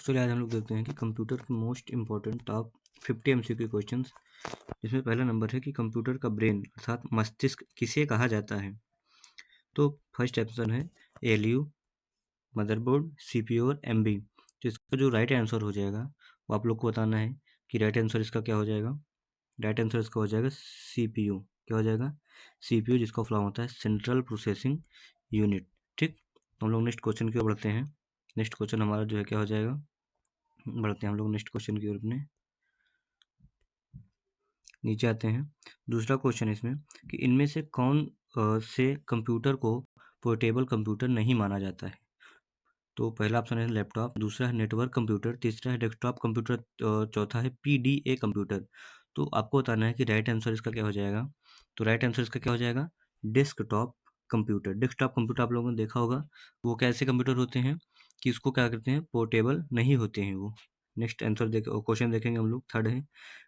चलिए आज हम लोग देखते हैं कि कंप्यूटर के most important top 50 MCQ questions, जिसमें पहला नंबर है कि कंप्यूटर का ब्रेन अर्थात मस्तिष्क किसे कहा जाता है। तो फर्स्ट ऑप्शन है एलयू, मदरबोर्ड, सीपीयू और एमबी। तो इसका जो राइट आंसर हो जाएगा वो आप लोग को बताना है कि राइट आंसर इसका क्या हो जाएगा। राइट आंसर इसका हो जाएगा सीपीयू। क्या हो जाएगा? सीपीयू, जिसका फुल फॉर्म होता है सेंट्रल प्रोसेसिंग यूनिट। ठीक, हम लोग नेक्स्ट क्वेश्चन की ओर बढ़ते हैं। नेक्स्ट क्वेश्चन हमारा जो है क्या हो जाएगा, बढ़ते हैं हम लोग नेक्स्ट क्वेश्चन की ओर अपने। नीचे आते हैं। दूसरा क्वेश्चन इसमें कि इनमें से कौन से कंप्यूटर को पोर्टेबल कंप्यूटर नहीं माना जाता है। तो पहला ऑप्शन है लैपटॉप, दूसरा है नेटवर्क कंप्यूटर, तीसरा है डेस्कटॉप कंप्यूटर, चौथा है पीडीए कंप्यूटर। तो आपको बताना है कि राइट आंसर इसका क्या हो जाएगा। तो राइट आंसर इसका क्या हो जाएगा? Desktop computer. डेस्कटॉप कंप्यूटर आप लोगों ने देखा होगा, वो कैसे कंप्यूटर होते हैं कि उसको क्या करते हैं, पोर्टेबल नहीं होते हैं वो। नेक्स्ट आंसर क्वेश्चन देखेंगे हम लोग। थर्ड है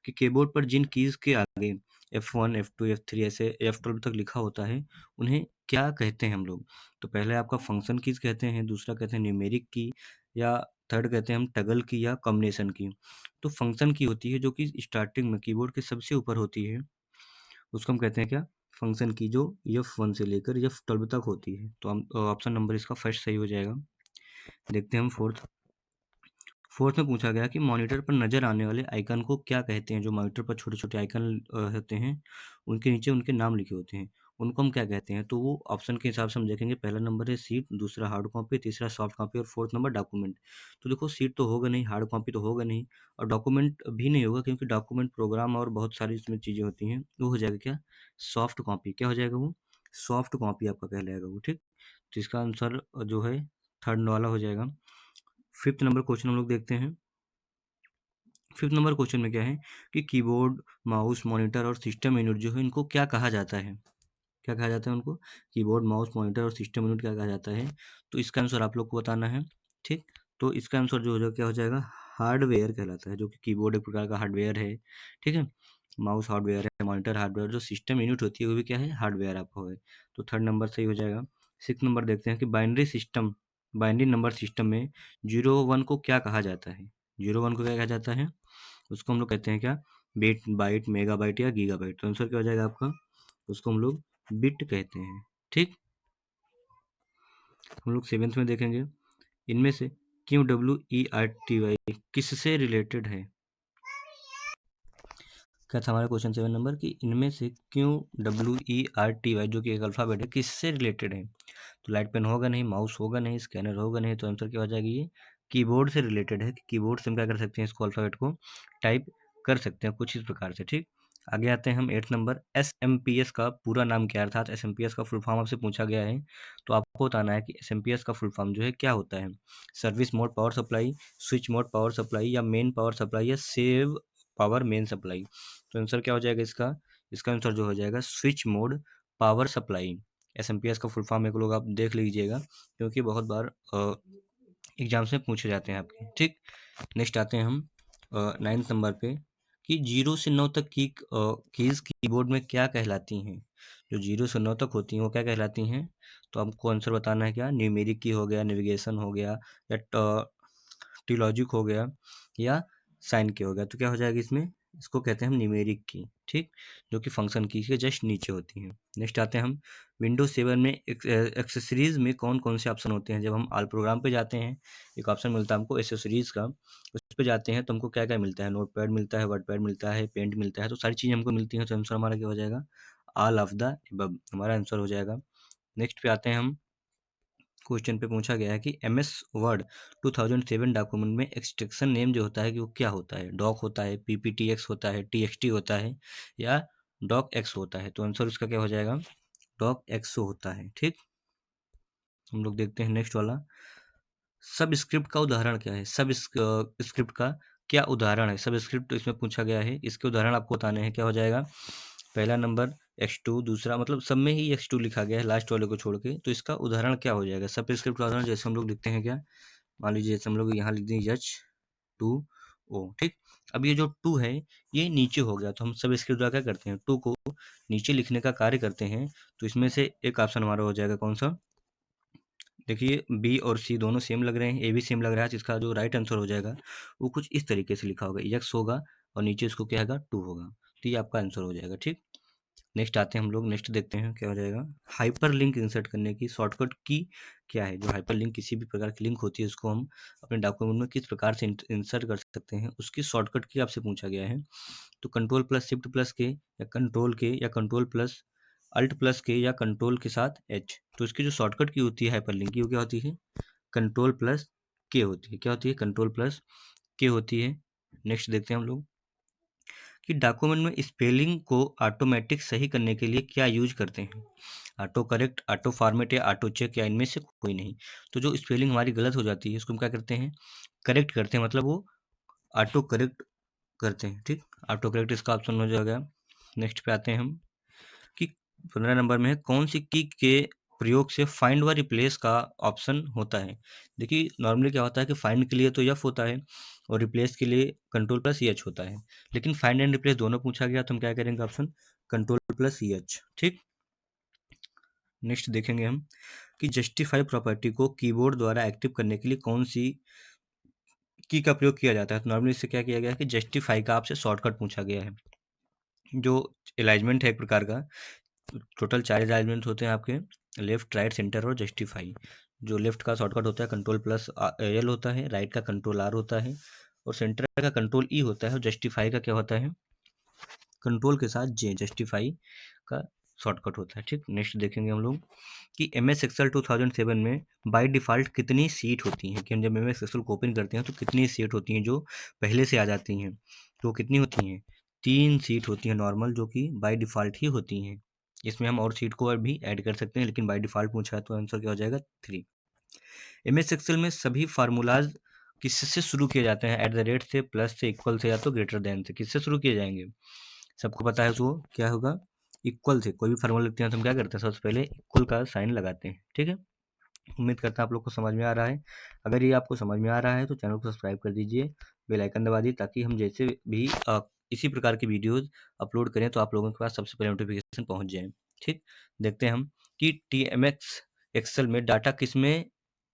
कि कीबोर्ड पर जिन कीज के आगे F1, F2, F3 ऐसे F12 तक लिखा होता है, उन्हें क्या कहते हैं हम लोग। तो पहले आपका फंक्शन कीज कहते हैं, दूसरा कहते हैं न्यूमेरिक की, या थर्ड कहते हैं हम टगल की या कॉम्बिनेशन की। तो फंक्शन की होती है जो कि स्टार्टिंग में कीबोर्ड के सबसे ऊपर होती है, उसको हम कहते हैं क्या? फंक्शन की, जो F1 से लेकर F12 तक होती है। तो हम ऑप्शन नंबर इसका फर्स्ट सही हो जाएगा। देखते हैं हम फोर्थ। फोर्थ में पूछा गया कि मॉनिटर पर नजर आने वाले आइकन को क्या कहते हैं। जो मॉनिटर पर छोटे छोटे आइकन होते हैं, उनके नीचे उनके नाम लिखे होते हैं, उनको हम क्या कहते हैं। तो वो ऑप्शन के हिसाब से हम देखेंगे। पहला नंबर है सीट, दूसरा हार्ड कॉपी, तीसरा सॉफ्ट कॉपी और फोर्थ नंबर डॉक्यूमेंट। तो देखो, सीट तो होगा नहीं, हार्ड कॉपी तो होगा नहीं, और डॉक्यूमेंट भी नहीं होगा, क्योंकि डॉक्यूमेंट प्रोग्राम और बहुत सारी इसमें चीज़ें होती हैं। वो हो जाएगा क्या? Soft copy. क्या हो जाएगा वो? सॉफ्ट कॉपी आपका कहलाएगा वो। ठीक, तो इसका आंसर जो है थर्ड वाला हो जाएगा। फिफ्थ नंबर क्वेश्चन हम लोग देखते हैं। फिफ्थ नंबर क्वेश्चन में क्या है कि कीबोर्ड, माउस, मॉनिटर और सिस्टम यूनिट जो है, इनको क्या कहा जाता है। क्या कहा जाता है उनको? कीबोर्ड, माउस, मॉनिटर और सिस्टम यूनिट क्या कहा जाता है। तो इसका आंसर आप लोग को बताना है। ठीक, तो इसका आंसर जो हो क्या हो जाएगा? हार्डवेयर कहलाता है। जो कि कीबोर्ड एक प्रकार का हार्डवेयर है। ठीक है, माउस हार्डवेयर है, मॉनिटर हार्डवेयर, जो सिस्टम यूनिट होती है वो भी क्या है? हार्डवेयर आपका है। तो थर्ड नंबर सही हो जाएगा। सिक्स नंबर देखते हैं कि बाइनरी नंबर सिस्टम में 01 को क्या कहा जाता है। 01 को क्या कहा जाता है? उसको हम लोग कहते हैं क्या? बिट, बाइट, मेगाबाइट या गीगाबाइट। तो आंसर क्या हो जाएगा आपका? उसको हम लोग बिट कहते हैं। ठीक, हम लोग सेवेंथ में देखेंगे। इनमें से QWERTY किससे रिलेटेड है। क्या था हमारा क्वेश्चन 7 नंबर कि इनमें से QWERTY जो कि एक अल्फाबेट है, किससे रिलेटेड है। तो लाइट पेन होगा नहीं, माउस होगा नहीं, स्कैनर होगा नहीं। तो आंसर क्या हो जाएगी? ये कीबोर्ड से रिलेटेड है कि कीबोर्ड से हम क्या कर सकते हैं, इसको अल्फाबेट को टाइप कर सकते हैं कुछ इस प्रकार से। ठीक, आगे आते हैं हम 8 नंबर। SMPS का पूरा नाम क्या है, अर्थात SMPS का फुल फॉर्म आपसे पूछा गया है। तो आपको बताना है कि SMPS का फुल फॉर्म जो है क्या होता है। Service mode power supply, switch mode power supply, या मेन पावर सप्लाई, या सेव पावर मेन सप्लाई। तो आंसर क्या हो जाएगा इसका? इसका आंसर जो हो जाएगा switch mode power supply. SMPS का फुल फॉर्म एक लोग आप देख लीजिएगा, क्योंकि बहुत बार एग्जाम्स में पूछे जाते हैं आपके। ठीक, नेक्स्ट आते हैं हम 9th नंबर पे कि 0 से 9 तक की कीज कीबोर्ड में क्या कहलाती हैं। जो 0 से 9 तक होती हैं वो क्या कहलाती हैं। तो आपको आंसर बताना है क्या? न्यूमेरिक की हो गया, नेविगेशन हो गया, या टीलॉजिक हो गया, या साइन की हो गया। तो क्या हो जाएगा इसमें? इसको कहते हैं हम न्यूमेरिक की। ठीक, जो कि फंक्शन की के जस्ट नीचे होती हैं। नेक्स्ट आते हैं हम विंडोज 7 में एक्सेसरीज में कौन कौन से ऑप्शन होते हैं। जब हम ऑल प्रोग्राम पे जाते हैं, एक ऑप्शन मिलता है हमको एक्सेसरीज का, उस पे जाते हैं तो हमको क्या क्या मिलता है? नोट पैड मिलता है, वर्ड पैड मिलता है, पेंट मिलता है। तो सारी चीज़ें हमको मिलती हैं। तो आंसर हमारा क्या हो जाएगा? ऑल ऑफ द अबव हमारा आंसर हो जाएगा। नेक्स्ट पे आते हैं हम। क्वेश्चन पे पूछा गया है कि MS वर्ड 2007 डॉक्यूमेंट में एक्सटेंशन नेम जो होता है कि वो क्या होता है। डॉक होता है, PPTX होता है, TXT होता है, या डॉक एक्स होता है। तो आंसर उसका क्या हो जाएगा? डॉक एक्सो होता है। ठीक, हम लोग देखते हैं नेक्स्ट वाला। सब स्क्रिप्ट का उदाहरण क्या है। सब स्क्रिप्ट का क्या उदाहरण है। सब स्क्रिप्ट इसमें पूछा गया है, इसके उदाहरण आपको बताने हैं। क्या हो जाएगा? पहला नंबर X2, दूसरा मतलब सब में ही X2 लिखा गया है लास्ट वाले को छोड़ के। तो इसका उदाहरण क्या हो जाएगा? सब स्क्रिप्ट का उदाहरण जैसे हम लोग लिखते हैं क्या, मान लीजिए जैसे हम लोग यहाँ लिख दें H2O। ठीक, अब ये जो 2 है ये नीचे हो गया, तो हम सब स्क्रिप्ट द्वारा क्या करते हैं, 2 को नीचे लिखने का कार्य करते हैं। तो इसमें से एक ऑप्शन हमारा हो जाएगा कौन सा? देखिए बी और सी दोनों सेम लग रहे हैं, ए भी सेम लग रहा है, जिसका जो राइट आंसर हो जाएगा वो कुछ इस तरीके से लिखा होगा, एक्स होगा और नीचे इसको क्या होगा 2 होगा, तो ये आपका आंसर हो जाएगा। ठीक, नेक्स्ट आते हैं हम लोग, नेक्स्ट देखते हैं क्या हो जाएगा। हाइपर लिंक इंसर्ट करने की शॉर्टकट की क्या है? जो हाइपर लिंक किसी भी प्रकार की लिंक होती है उसको हम अपने डॉक्यूमेंट में किस प्रकार से इंसर्ट कर सकते हैं, उसकी शॉर्टकट की आपसे पूछा गया है। तो कंट्रोल प्लस शिफ्ट प्लस के या कंट्रोल के या कंट्रोल प्लस अल्ट प्लस के या कंट्रोल के साथ एच, तो इसकी जो शॉर्टकट की होती है हाइपर लिंक की वो क्या होती है? कंट्रोल प्लस के होती है। क्या होती है? कंट्रोल प्लस के होती है। नेक्स्ट देखते हैं हम लोग कि डॉक्यूमेंट में स्पेलिंग को ऑटोमेटिक सही करने के लिए क्या यूज करते हैं? ऑटो करेक्ट, ऑटो फॉर्मेट या ऑटो चेक, या इनमें से कोई नहीं। तो जो स्पेलिंग हमारी गलत हो जाती है उसको हम क्या करते हैं? करेक्ट करते हैं, मतलब वो ऑटो करेक्ट करते हैं। ठीक, ऑटो करेक्ट इसका ऑप्शन हो जाएगा। नेक्स्ट पे आते हैं हम कि 15 नंबर में है कौन सी की के प्रयोग से फाइंड व रिप्लेस का ऑप्शन होता है? देखिए नॉर्मली क्या होता है कि फाइंड के लिए तो एफ होता है और रिप्लेस के लिए कंट्रोल प्लस एच होता है, लेकिन फाइंड एंड रिप्लेस दोनों पूछा गया तो हम क्या करेंगे? Option control plus H. ठीक, नेक्स्ट देखेंगे हम कि जस्टिफाई प्रॉपर्टी को कीबोर्ड द्वारा एक्टिव करने के लिए कौन सी की का प्रयोग किया जाता है? तो नॉर्मली इससे क्या किया गया है कि जस्टिफाई का आपसे शॉर्टकट पूछा गया है। जो अलाइनमेंट है एक प्रकार का, टोटल 4 अलाइनमेंट होते हैं आपके, लेफ्ट राइट सेंटर और जस्टिफाई। जो लेफ्ट का शॉर्टकट होता है कंट्रोल प्लस एल होता है, राइट का कंट्रोल आर होता है और सेंटर का कंट्रोल ई होता है और जस्टिफाई का क्या होता है? कंट्रोल के साथ जे, जस्टिफाई का शॉर्टकट होता है। ठीक, नेक्स्ट देखेंगे हम लोग कि एम एस एक्सेल 2007 में बाय डिफ़ॉल्ट कितनी सीट होती हैं? कि हम जब एम एस एक्सेल को ओपन करते हैं तो कितनी सीट होती हैं जो पहले से आ जाती हैं? तो कितनी होती हैं? 3 सीट होती हैं नॉर्मल, जो कि बाय डिफ़ॉल्ट ही होती हैं। इसमें हम और सीट को और भी ऐड कर सकते हैं, लेकिन बाय डिफ़ॉल्ट पूछा है तो आंसर क्या हो जाएगा? 3। एम एस एक्सेल में सभी फार्मूलाज किससे शुरू किए जाते हैं? एट द रेट से, प्लस से, इक्वल से या तो ग्रेटर देन से? किससे शुरू किए जाएंगे? सबको पता है उसको क्या होगा? इक्वल से। कोई भी फार्मूला लिखते हैं तो हम क्या करते हैं? सबसे पहले इक्वल का साइन लगाते हैं। ठीक है, उम्मीद करता हूँ आप लोग को समझ में आ रहा है। अगर ये आपको समझ में आ रहा है तो चैनल को सब्सक्राइब कर दीजिए, बेल आइकन दबा दीजिए, ताकि हम जैसे भी इसी प्रकार की वीडियोस अपलोड करें तो आप लोगों के पास सबसे पहले नोटिफिकेशन पहुंच जाए। ठीक, देखते हैं हम कि टीएमएक्स एक्सेल में डाटा किस में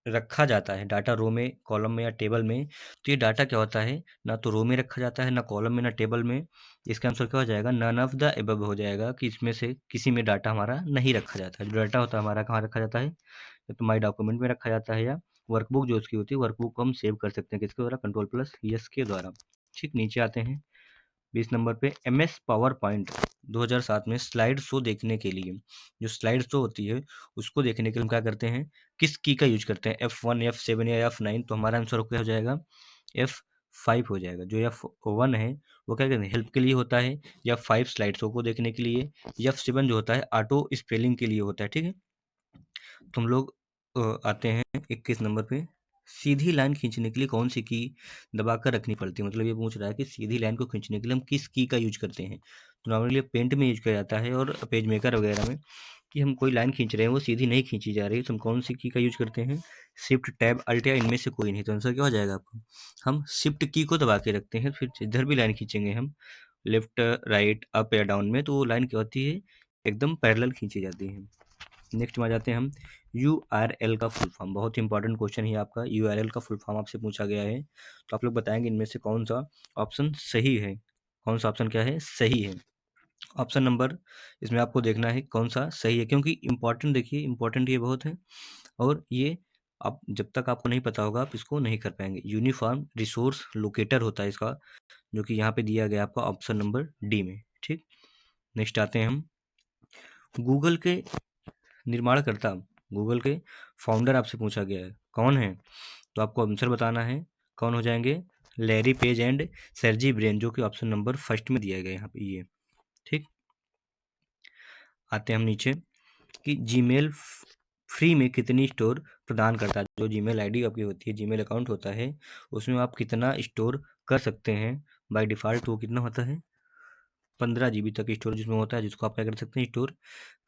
रखा जाता है? डाटा रो में, कॉलम में या टेबल में? तो ये डाटा क्या होता है, ना तो रो में रखा जाता है, ना कॉलम में, ना टेबल में। इसका आंसर क्या हो जाएगा? नन ऑफ द एबव हो जाएगा, कि इसमें से किसी में डाटा हमारा नहीं रखा जाता है। जो डाटा होता है हमारा कहाँ रखा जाता है? या तो माई डॉक्यूमेंट में रखा जाता है, या वर्कबुक जो उसकी होती है, वर्कबुक को हम सेव कर सकते हैं किसके द्वारा? कंट्रोल प्लस यस के द्वारा। ठीक, नीचे आते हैं 20 नंबर पे, एम एस पावर पॉइंट 2007 में स्लाइड शो देखने के लिए, जो स्लाइड शो होती है उसको देखने के लिए हम क्या करते हैं? किस की का यूज करते हैं? F1, F7 या F9? तो हमारा आंसर क्या हो जाएगा? F5 हो जाएगा। जो F1 है वो क्या कहते हैं? हेल्प के लिए होता है। F5 स्लाइड शो को देखने के लिए। F7 जो होता है ऑटो स्पेलिंग के लिए होता है। ठीक है, तो हम लोग आते हैं 21 नंबर पे, सीधी लाइन खींचने के लिए कौन सी की दबाकर रखनी पड़ती है? मतलब ये पूछ रहा है कि सीधी लाइन को खींचने के लिए हम किस की का यूज करते हैं? तो नॉर्मली पेंट में यूज किया जाता है और पेज मेकर वगैरह में, कि हम कोई लाइन खींच रहे हैं वो सीधी नहीं खींची जा रही है तो हम कौन सी की का यूज करते हैं? शिफ्ट, टैब, अल्ट या इनमें से कोई नहीं। तो आंसर क्या हो जाएगा आपका? हम शिफ्ट की को दबा के रखते हैं, फिर जिधर भी लाइन खींचेंगे हम, लेफ्ट राइट अप या डाउन में, तो वो लाइन क्या होती है? एकदम पैरेलल खींची जाती है। नेक्स्ट में आ जाते हैं हम, यूआरएल का फुल फॉर्म। बहुत ही इंपॉर्टेंट क्वेश्चन है आपका, यूआरएल का फुल फॉर्म आपसे पूछा गया है, तो आप लोग बताएंगे इनमें से कौन सा ऑप्शन सही है? कौन सा ऑप्शन क्या है? सही है। ऑप्शन नंबर इसमें आपको देखना है कौन सा सही है, क्योंकि इंपॉर्टेंट, देखिए इंपॉर्टेंट ये बहुत है, और ये आप जब तक आपको नहीं पता होगा आप इसको नहीं कर पाएंगे। यूनिफॉर्म रिसोर्स लोकेटर होता है इसका, जो कि यहाँ पे दिया गया आपका ऑप्शन नंबर डी में। ठीक, नेक्स्ट आते हैं हम, गूगल के निर्माणकर्ता, गूगल के फाउंडर आपसे पूछा गया है कौन है? तो आपको आंसर बताना है। कौन हो जाएंगे? लैरी पेज एंड सर्जी ब्रेन, जो कि ऑप्शन नंबर फर्स्ट में दिया गया यहाँ पे ये। ठीक, आते हैं हम नीचे कि जीमेल फ्री में कितनी स्टोर प्रदान करता है? जो जीमेल आईडी आपकी होती है, जीमेल अकाउंट होता है, उसमें आप कितना स्टोर कर सकते हैं? बाय डिफ़ॉल्ट वो कितना होता है? 15 GB तक स्टोरेज में होता है, जिसको आप क्या कर सकते हैं? स्टोर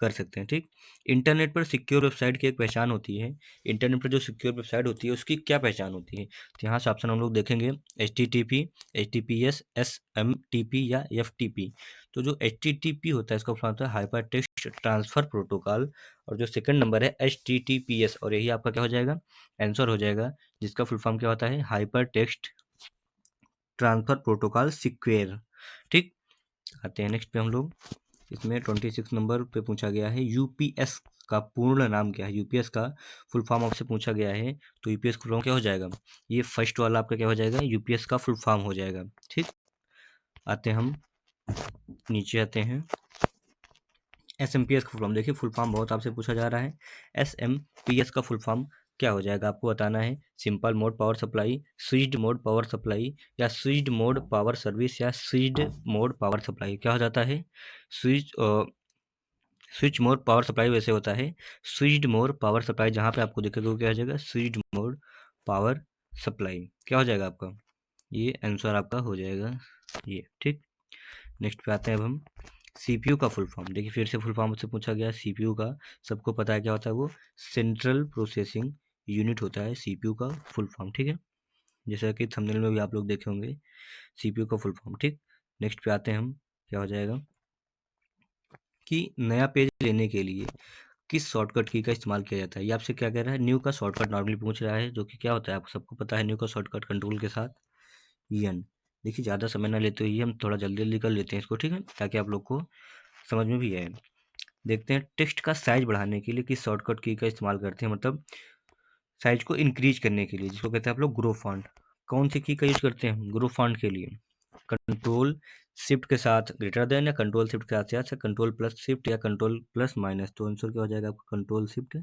कर सकते हैं। ठीक, इंटरनेट पर सिक्योर वेबसाइट की एक पहचान होती है। इंटरनेट पर जो सिक्योर वेबसाइट होती है उसकी क्या पहचान होती है? तो यहाँ से ऑप्शन हम लोग देखेंगे, HTTP, HTTPS, SMTP या FTP। तो जो HTTP होता है इसका फुल फॉर्म होता है हाइपर टेक्स्ट ट्रांसफर प्रोटोकॉल, और जो सेकंड नंबर है HTTPS, और यही आपका क्या हो जाएगा, आंसर हो जाएगा, जिसका फुल फॉर्म क्या होता है, हाइपर टेक्स्ट ट्रांसफर प्रोटोकॉल सिक्वेयर। ठीक, आते हैं नेक्स्ट पे हम लोग। इसमें 26 नंबर पे पूछा गया है यूपीएस का पूर्ण नाम क्या है, यूपीएस का फुल फॉर्म आपसे पूछा गया है, तो यूपीएस का फुल फॉर्म क्या हो जाएगा, ये फर्स्ट वाला आपका क्या हो जाएगा, यूपीएस का फुल फॉर्म हो जाएगा। ठीक, आते हैं हम नीचे आते हैं, एसएमपीएस का फुल फॉर्म देखिए, फुल फॉर्म बहुत आपसे पूछा जा रहा है। एसएमपीएस का फुल फॉर्म क्या हो जाएगा, आपको बताना है। Simple mode power supply, switched mode power supply, या स्विच्ड मोड पावर सर्विस, या स्विच्ड मोड पावर सप्लाई। क्या हो जाता है, स्विच मोड पावर सप्लाई वैसे होता है स्विच्ड मोड पावर सप्लाई, जहाँ पे आपको दिखेगा क्या हो जाएगा, स्विच्ड मोड पावर सप्लाई। क्या हो जाएगा आपका, ये आंसर आपका हो जाएगा ये। ठीक, नेक्स्ट पे आते हैं अब हम, सीपीयू का फुल फॉर्म देखिए, फिर से फुल फॉर्म से पूछा गया सीपीयू का, सबको पता है क्या होता है वो, सेंट्रल प्रोसेसिंग यूनिट होता है सीपीयू का फुल फॉर्म। ठीक है, जैसा कि थंबनेल में भी आप लोग देखे होंगे सीपीयू का फुल फॉर्म। ठीक, नेक्स्ट पे आते हैं हम, क्या हो जाएगा कि नया पेज लेने के लिए किस शॉर्टकट की का इस्तेमाल किया जाता है। ये आपसे क्या कह रहा है, न्यू का शॉर्टकट नॉर्मली पूछ रहा है, जो कि क्या होता है आपको सबको पता है, न्यू का शॉर्टकट कंट्रोल के साथ एन। देखिए ज़्यादा समय ना लेते हुए हम थोड़ा जल्दी जल्दी कर लेते हैं इसको, ठीक है, ताकि आप लोग को समझ में भी आए। देखते हैं, टेक्स्ट का साइज बढ़ाने के लिए किस शॉर्टकट की का इस्तेमाल करते हैं, मतलब साइज को इंक्रीज करने के लिए, जिसको कहते हैं आप लोग ग्रो फॉन्ट। कौन सी की का यूज करते हैं ग्रो फॉन्ट के लिए, कंट्रोल शिफ्ट के साथ ग्रेटर देन, या कंट्रोल शिफ्ट के साथ, या कंट्रोल प्लस शिफ्ट, या कंट्रोल प्लस माइनस। तो आंसर क्या हो जाएगा आपका, control shift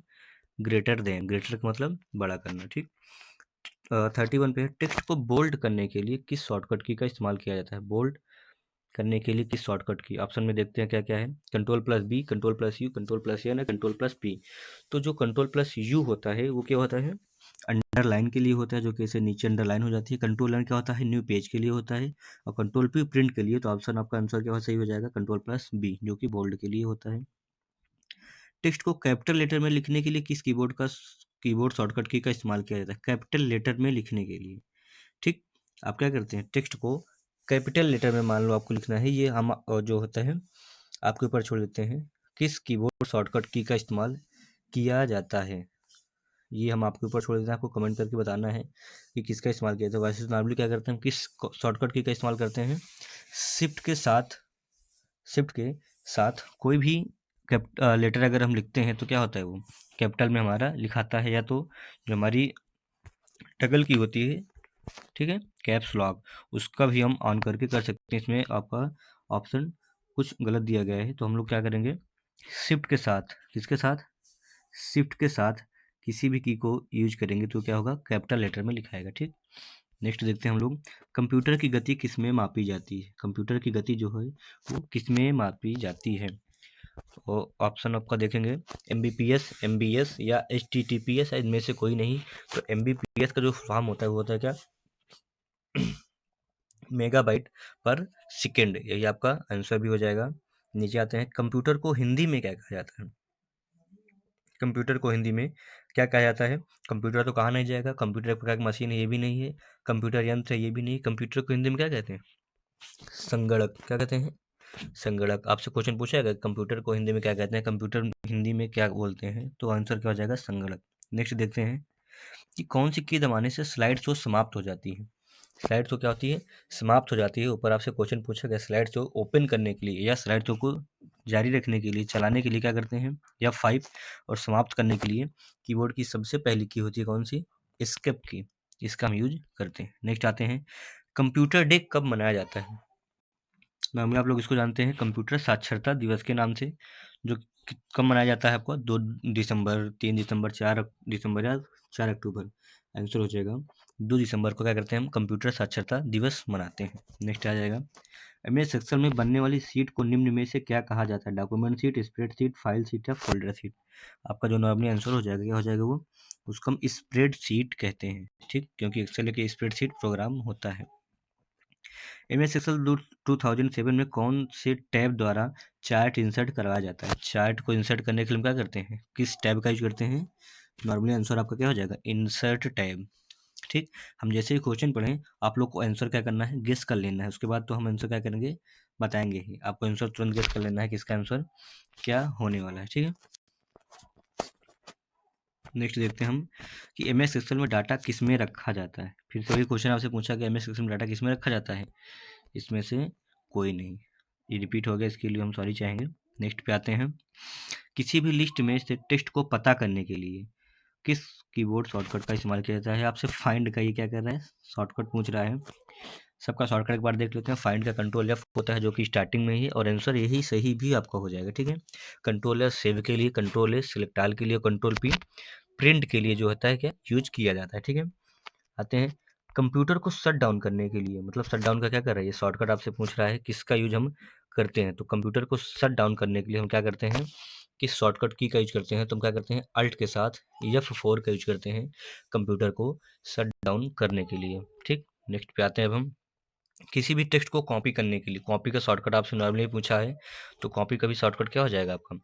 greater than, greater का मतलब बड़ा करना। ठीक, 31 पे है, टेक्स्ट को बोल्ड करने के लिए किस शॉर्टकट की का इस्तेमाल किया जाता है, बोल्ड करने के लिए किस शॉर्टकट की। ऑप्शन में देखते हैं क्या क्या है, control plus B, control plus U, control plus N, control plus P. तो जो कंट्रोल प्लस यू होता है वो क्या होता है, अंडरलाइन के लिए होता है, जो कि इसे नीचे अंडरलाइन हो जाती है। कंट्रोल एन क्या होता है, न्यू पेज के लिए होता है। और कंट्रोल पी प्रिंट के लिए। तो ऑप्शन आपका आंसर क्या सही हो जाएगा, कंट्रोल प्लस बी, जो कि बोल्ड के लिए होता है। टेक्स्ट को कैपिटल लेटर में लिखने के लिए किस कीबोर्ड शॉर्टकट की का इस्तेमाल किया जाता है, कैपिटल लेटर में लिखने के लिए। ठीक, आप क्या करते हैं, टेक्स्ट को कैपिटल लेटर में मान लो आपको लिखना है, ये हम जो होता है आपके ऊपर छोड़ देते हैं, किस कीबोर्ड शॉर्टकट की का इस्तेमाल किया जाता है, ये हम आपके ऊपर छोड़ देते हैं, आपको कमेंट करके बताना है कि किसका इस्तेमाल किया जाता है। वैसे नॉर्मली क्या करते हैं, हम किस शॉर्टकट की का इस्तेमाल करते हैं, शिफ्ट के साथ कोई भी लेटर अगर हम लिखते हैं तो क्या होता है, वो कैपिटल में हमारा लिखाता है, या तो जो हमारी टगल की होती है, ठीक है, कैप्स लॉक, उसका भी हम ऑन करके कर सकते हैं। इसमें आपका ऑप्शन कुछ गलत दिया गया है, तो हम लोग क्या करेंगे, शिफ्ट के साथ, किसके साथ, शिफ्ट के साथ किसी भी की को यूज करेंगे तो क्या होगा, कैपिटल लेटर में लिखाएगा। ठीक, नेक्स्ट देखते हैं हम लोग, कंप्यूटर की गति किस में मापी जाती है, कंप्यूटर की गति जो है वो किस में मापी जाती है। तो ऑप्शन आपका देखेंगे, MBPS, MBS, या HTTPS, इनमें से कोई नहीं। तो MBPS का जो फॉर्म होता है वो होता है क्या, मेगाबाइट पर सेकेंड, यही आपका आंसर भी हो जाएगा। नीचे आते हैं, कंप्यूटर को हिंदी में क्या कहा जाता है, कंप्यूटर को हिंदी में क्या कहा जाता है। कंप्यूटर तो कहा नहीं जाएगा, कंप्यूटर एक प्रकार की मशीन है ये भी नहीं है, कंप्यूटर यंत्र है ये भी नहीं, कंप्यूटर को हिंदी में क्या कहते हैं, संगणक। क्या कहते हैं, संगणक। आपसे क्वेश्चन पूछा है कंप्यूटर को हिंदी में क्या कहते हैं, कंप्यूटर हिंदी में क्या बोलते हैं, तो आंसर क्या हो जाएगा, संगणक। नेक्स्ट देखते हैं कि कौन सी की दबाने से स्लाइड शो समाप्त हो जाती है। स्लाइड शो क्या होती है, समाप्त हो जाती है। ऊपर आपसे क्वेश्चन पूछा गया, स्लाइड शो ओपन करने के लिए या स्लाइड शो को जारी रखने के लिए, चलाने के लिए क्या करते हैं, या फाइव, और समाप्त करने के लिए कीबोर्ड की सबसे पहली की होती है कौन सी, एस्केप की, इसका हम यूज करते हैं। नेक्स्ट आते हैं, कंप्यूटर डे कब मनाया जाता है। नॉर्मली आप लोग इसको जानते हैं कंप्यूटर साक्षरता दिवस के नाम से, जो कब मनाया जाता है आपको, 2 दिसंबर, 3 दिसंबर, 4 दिसंबर, या 4 अक्टूबर। आंसर हो जाएगा 2 दिसंबर को क्या करते हैं हम, कंप्यूटर साक्षरता दिवस मनाते हैं। नेक्स्ट आ जाएगा, MS एक्सेल में बनने वाली सीट को निम्न में से क्या कहा जाता है, document seat, spread seat, file seat, या फोल्डर सीट। आपका जो नॉर्मली आंसर हो जाएगा, क्या हो जाएगा वो, उसको हम स्प्रेड सीट कहते हैं। ठीक, क्योंकि एक्सेल के स्प्रेड सीट प्रोग्राम होता है। MS एक्सेल 2007 में कौन से टैब द्वारा चार्ट इंसर्ट करवाया जाता है, चार्ट को इंसर्ट करने के लिए हम क्या करते हैं, किस टैब का यूज करते हैं। नॉर्मली आंसर आपका क्या हो जाएगा, इंसर्ट टैब। ठीक, हम जैसे ही क्वेश्चन पढ़ें आप लोग को आंसर क्या करना है, गेस कर लेना है। उसके बाद तो हम आंसर क्या करेंगे, बताएंगे ही। आपको आंसर तुरंत गेस कर लेना है कि इसका आंसर क्या होने वाला है। ठीक है, नेक्स्ट देखते हैं हम कि एम एस एक्सेल में डाटा किस में रखा जाता है। फिर से वही क्वेश्चन आपसे पूछा कि एम एस एक्सेल में डाटा किस में रखा जाता है, इसमें से कोई नहीं। ये रिपीट हो गया, इसके लिए हम सॉरी चाहेंगे। नेक्स्ट पे आते हैं, किसी भी लिस्ट में से टेक्स्ट को पता करने के लिए किस कीबोर्ड शॉर्टकट का इस्तेमाल किया जाता है। आपसे फाइंड का ये क्या कर रहा है, शॉर्टकट पूछ रहा है। सबका शॉर्टकट एक बार देख लेते हैं। फाइंड का कंट्रोल एफ होता है जो कि स्टार्टिंग में ही, और आंसर यही सही भी आपका हो जाएगा। ठीक है, कंट्रोल एस सेव के लिए, कंट्रोल एस सिलेक्ट ऑल के लिए, कंट्रोल पी प्रिंट के लिए जो होता है क्या यूज किया जाता है। ठीक है, आते हैं कंप्यूटर को शट डाउन करने के लिए, मतलब शट डाउन का क्या कर रहा है, ये शॉर्टकट आपसे पूछ रहा है किसका यूज हम करते हैं। तो कंप्यूटर को शट डाउन करने के लिए हम क्या करते हैं, किस शॉर्टकट की का यूज करते हैं, तो हम क्या करते हैं अल्ट के साथ F4 का यूज करते हैं कंप्यूटर को शट डाउन करने के लिए। ठीक, नेक्स्ट पे आते हैं अब हम, किसी भी टेक्स्ट को कॉपी करने के लिए, कॉपी का शॉर्टकट आपसे नॉर्मली पूछा है, तो कॉपी का भी शॉर्टकट क्या हो जाएगा आपका,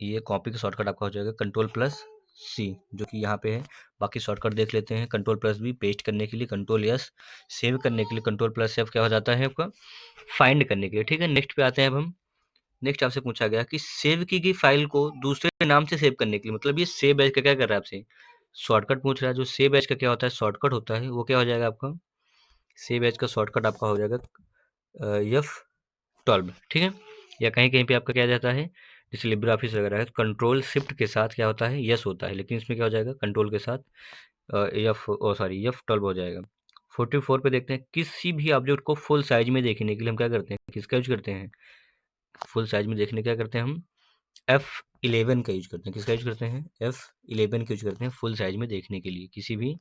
ये कॉपी का शॉर्टकट आपका हो जाएगा कंट्रोल प्लस सी, जो कि यहाँ पे है। बाकी शॉर्टकट देख लेते हैं, कंट्रोल प्लस बी पेस्ट करने के लिए, कंट्रोल एस सेव करने के लिए, कंट्रोल प्लस एफ क्या हो जाता है आपका फाइंड करने के लिए। ठीक है, नेक्स्ट पे आते हैं अब हम। नेक्स्ट आपसे पूछा गया कि सेव की गई फाइल को दूसरे नाम से सेव करने के लिए, मतलब ये सेव एज का क्या कर रहा है आपसे, शॉर्टकट पूछ रहा है। जो सेव एज का क्या होता है शॉर्टकट होता है, वो क्या हो जाएगा आपका, सेव एज का शॉर्टकट आपका हो जाएगा F12। ठीक है, या कहीं कहीं पे आपका क्या जाता है, जैसे लिब्रे ऑफिस वगैरह है, कंट्रोल शिफ्ट के साथ क्या होता है यस होता है, लेकिन इसमें क्या हो जाएगा कंट्रोल के साथ F12 हो जाएगा। 44 पे देखते हैं, किसी भी ऑब्जेक्ट को फुल साइज में देखने के लिए हम क्या करते हैं, किसका यूज करते हैं, फुल साइज में देखने क्या करते हैं हम F11 का यूज करते हैं। किसका यूज करते हैं, F11 का यूज करते हैं फुल साइज में देखने के लिए किसी भी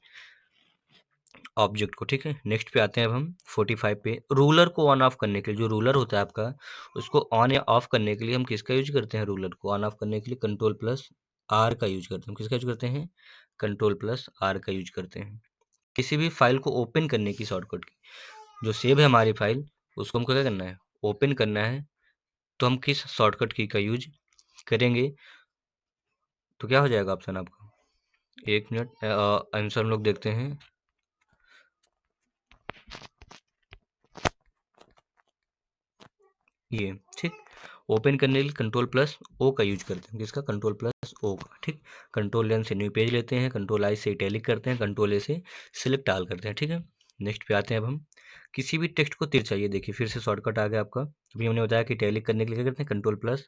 ऑब्जेक्ट को। ठीक है, नेक्स्ट पे आते हैं अब हम 45 पे, रूलर को ऑन ऑफ करने के लिए, जो रूलर होता है आपका उसको ऑन या ऑफ करने के लिए हम किसका यूज करते हैं, रूलर को ऑन ऑफ करने के लिए कंट्रोल प्लस आर का यूज करते हैं। किसका यूज करते हैं, कंट्रोल प्लस आर का यूज करते हैं। किसी भी फाइल को ओपन करने की शॉर्टकट की, जो सेव है हमारी फाइल उसको हमको क्या करना है, ओपन करना है, तो हम किस शॉर्टकट की का यूज करेंगे, तो क्या हो जाएगा ऑप्शन आपका, एक मिनट आंसर हम लोग देखते हैं। ये ठीक, ओपन करने के लिए कंट्रोल प्लस ओ का यूज करते हैं। किसका, कंट्रोल प्लस ओ का। ठीक, कंट्रोल एन से न्यू पेज लेते हैं, कंट्रोल आई से इटैलिक करते हैं, कंट्रोल ए से सिलेक्ट ऑल करते हैं। ठीक है, नेक्स्ट पे आते हैं अब हम, किसी भी टेक्स्ट को तिरछा, ये देखिए फिर से शॉर्टकट आ गया आपका। अभी हमने बताया कि इटैलिक करने के लिए क्या करते हैं, कंट्रोल प्लस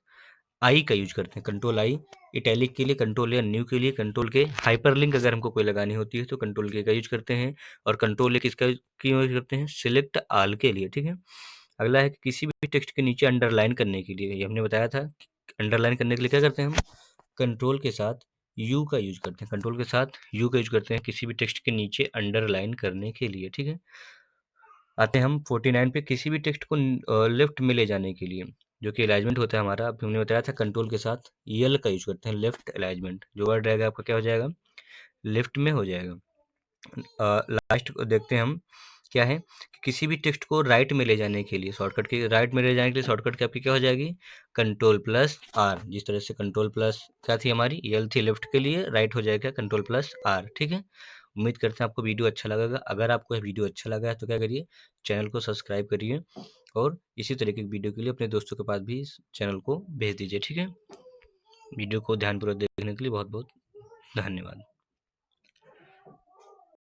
आई का यूज करते हैं, कंट्रोल आई इटैलिक के लिए, कंट्रोल ए न्यू के लिए, कंट्रोल के हाइपरलिंक अगर हमको कोई लगानी होती है तो कंट्रोल के का यूज करते हैं, और कंट्रोल ए किसका यूज करते हैं, सिलेक्ट ऑल के लिए। ठीक है, अगला है कि किसी भी टेक्स्ट के नीचे अंडरलाइन करने के लिए, ये हमने बताया था अंडरलाइन करने के लिए क्या करते हैं हम, कंट्रोल के साथ यू का यूज करते हैं, कंट्रोल के साथ यू का यूज करते हैं किसी भी टेक्स्ट के नीचे अंडरलाइन करने के लिए। ठीक है, आते हैं हम 49 पे, किसी भी टेक्स्ट को लेफ्ट में ले जाने के लिए, जो कि अलाइजमेंट होता है हमारा, अभी हमने बताया था कंट्रोल के साथ यल का यूज करते हैं, लेफ्ट अलाइजमेंट, जो वर्ड रहेगा आपका क्या हो जाएगा, लेफ्ट में हो जाएगा। लास्ट देखते हैं हम, क्या है कि किसी भी टेक्स्ट को राइट में ले जाने के लिए, शॉर्टकट के राइट में ले जाने के लिए शॉर्टकट की आपकी क्या हो जाएगी, कंट्रोल प्लस आर। जिस तरह से कंट्रोल प्लस क्या थी हमारी, यल थी लेफ्ट के लिए, राइट हो जाएगा कंट्रोल प्लस आर। ठीक है, उम्मीद करते हैं आपको वीडियो अच्छा लगेगा। अगर आपको यह वीडियो अच्छा लगा है तो क्या करिए, चैनल को सब्सक्राइब करिए, और इसी तरह की वीडियो के लिए अपने दोस्तों के पास भी इस चैनल को भेज दीजिए। ठीक है, वीडियो को ध्यानपूर्वक देखने के लिए बहुत बहुत धन्यवाद।